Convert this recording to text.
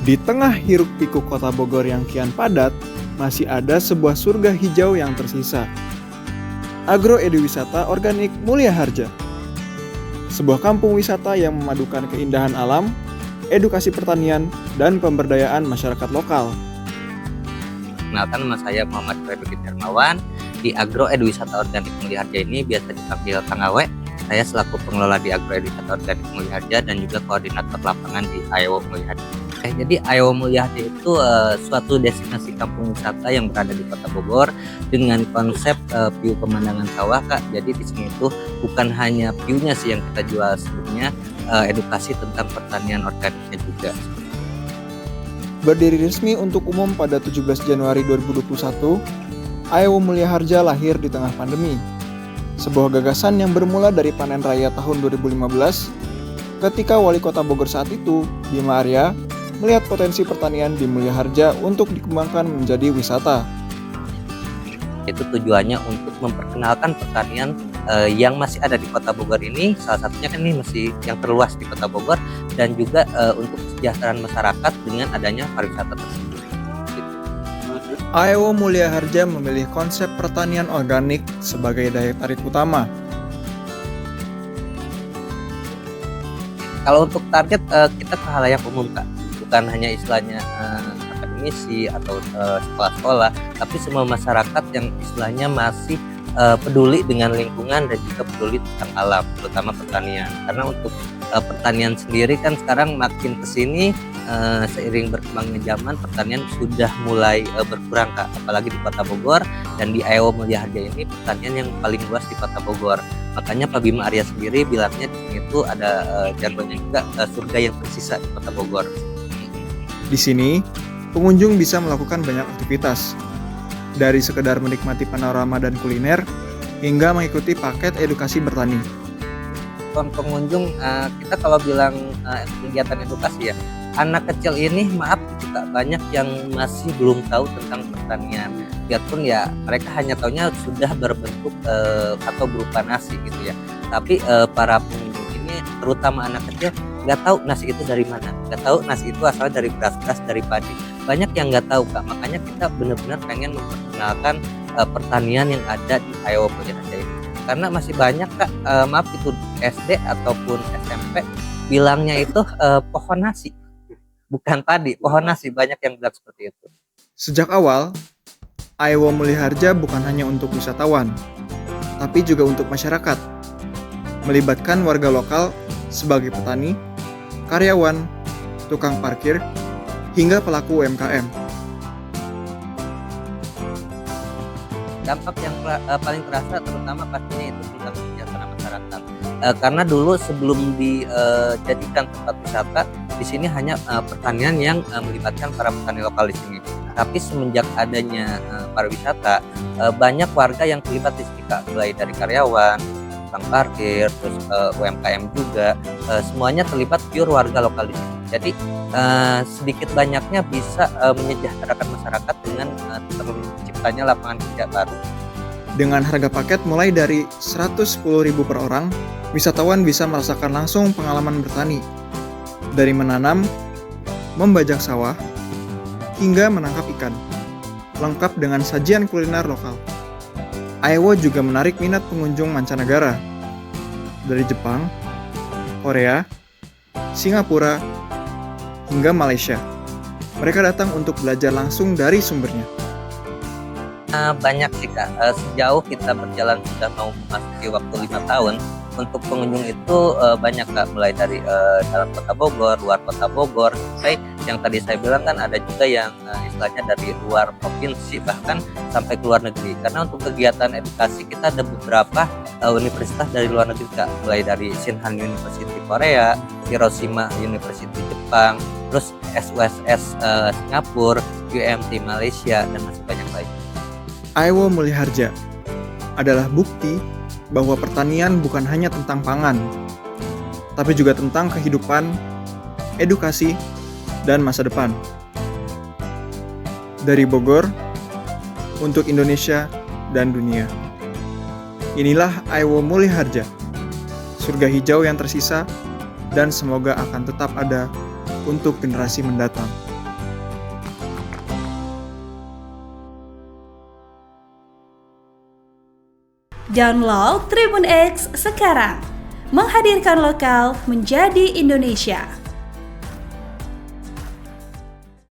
Di tengah hiruk-pikuk kota Bogor yang kian padat, masih ada sebuah surga hijau yang tersisa. Agro Eduwisata Organik Mulia Harja. Sebuah kampung wisata yang memadukan keindahan alam, edukasi pertanian, dan pemberdayaan masyarakat lokal. Kenalkan, nama saya Muhammad Fredrik Hermawan. Di Agro Eduwisata Organik Mulia Harja ini biasa dipanggil Kang Awe. Saya selaku pengelola di Agro Eduwisata Organik Mulia Harja dan juga koordinator lapangan di AEWO Mulia Harja. Jadi AEWO Mulia Harja itu suatu destinasi kampung wisata yang berada di Kota Bogor dengan konsep view pemandangan sawah, Kak. Jadi di sini itu bukan hanya view-nya sih yang kita jual, sebelumnya edukasi tentang pertanian organiknya juga. Berdiri resmi untuk umum pada 17 Januari 2021, AEWO Mulia Harja lahir di tengah pandemi. Sebuah gagasan yang bermula dari panen raya tahun 2015, ketika Wali Kota Bogor saat itu, Bima Arya, melihat potensi pertanian di Mulia Harja untuk dikembangkan menjadi wisata. Itu tujuannya untuk memperkenalkan pertanian yang masih ada di Kota Bogor ini. Salah satunya kan ini masih yang terluas di Kota Bogor, dan juga untuk kesejahteraan masyarakat dengan adanya pariwisata tersebut. AEWO Mulia Harja memilih konsep pertanian organik sebagai daya tarik utama. Kalau untuk target, kita ke halayak umum, Kak. Bukan hanya istilahnya akademisi atau sekolah-sekolah, tapi semua masyarakat yang istilahnya masih peduli dengan lingkungan dan juga peduli tentang alam, terutama pertanian. Karena untuk pertanian sendiri kan sekarang makin kesini seiring berkembangnya zaman, pertanian sudah mulai berkurang, Kak. Apalagi di Kota Bogor, dan di AEWO Mulia Harja ini pertanian yang paling luas di Kota Bogor. Makanya Pak Bima Arya sendiri bilangnya di sini itu ada jargonnya juga surga yang tersisa di Kota Bogor. Di sini, pengunjung bisa melakukan banyak aktivitas, dari sekedar menikmati panorama dan kuliner, hingga mengikuti paket edukasi bertani. Pengunjung, kita kalau bilang kegiatan edukasi ya, anak kecil ini maaf juga banyak yang masih belum tahu tentang pertanian. Biarpun ya mereka hanya taunya sudah berbentuk atau berupa nasi gitu ya. Tapi para pengunjung ini, terutama anak kecil, nggak tahu nasi itu dari mana, nggak tahu nasi itu asalnya dari beras-beras, dari padi. Banyak yang nggak tahu, Kak. Makanya kita benar-benar pengen memperkenalkan pertanian yang ada di AEWO Mulia Harja ini. Karena masih banyak, Kak, maaf itu SD ataupun SMP bilangnya itu pohon nasi, bukan padi, pohon nasi. Banyak yang bilang seperti itu. Sejak awal, AEWO Mulia Harja bukan hanya untuk wisatawan, tapi juga untuk masyarakat. Melibatkan warga lokal sebagai petani, karyawan, tukang parkir, hingga pelaku UMKM. Dampak yang paling terasa terutama pastinya itu tentang kesejahteraan masyarakat. Karena dulu sebelum dijadikan tempat wisata, di sini hanya pertanian yang melibatkan para petani lokal di sini. Tapi semenjak adanya pariwisata, banyak warga yang terlibat di sini, Kak. Mulai dari karyawan, tukang parkir, terus UMKM juga, semuanya terlibat pure warga lokal di sini. Jadi sedikit banyaknya bisa menyejahterakan masyarakat dengan terciptanya lapangan kerja baru. Dengan harga paket mulai dari Rp110.000 per orang, wisatawan bisa merasakan langsung pengalaman bertani. Dari menanam, membajak sawah, hingga menangkap ikan. Lengkap dengan sajian kuliner lokal. AEWO juga menarik minat pengunjung mancanegara. Dari Jepang, Korea, Singapura, hingga Malaysia. Mereka datang untuk belajar langsung dari sumbernya. Banyak sih, Kak. Sejauh kita berjalan sudah mau memasuki waktu 5 tahun, untuk pengunjung itu banyak, Kak. Mulai dari dalam Kota Bogor, luar Kota Bogor, sampai yang tadi saya bilang kan ada juga yang istilahnya dari luar provinsi, bahkan sampai ke luar negeri. Karena untuk kegiatan edukasi kita ada beberapa universitas dari luar negeri, Kak. Mulai dari Shinhan University Korea, Hiroshima University Jepang, terus SUSS Singapura, UMT Malaysia, dan masih banyak lainnya. AEWO Mulia Harja adalah bukti bahwa pertanian bukan hanya tentang pangan, tapi juga tentang kehidupan, edukasi, dan masa depan. Dari Bogor, untuk Indonesia dan dunia. Inilah AEWO Mulia Harja, surga hijau yang tersisa dan semoga akan tetap ada untuk generasi mendatang. Download Tribun X sekarang. Menghadirkan lokal menjadi Indonesia.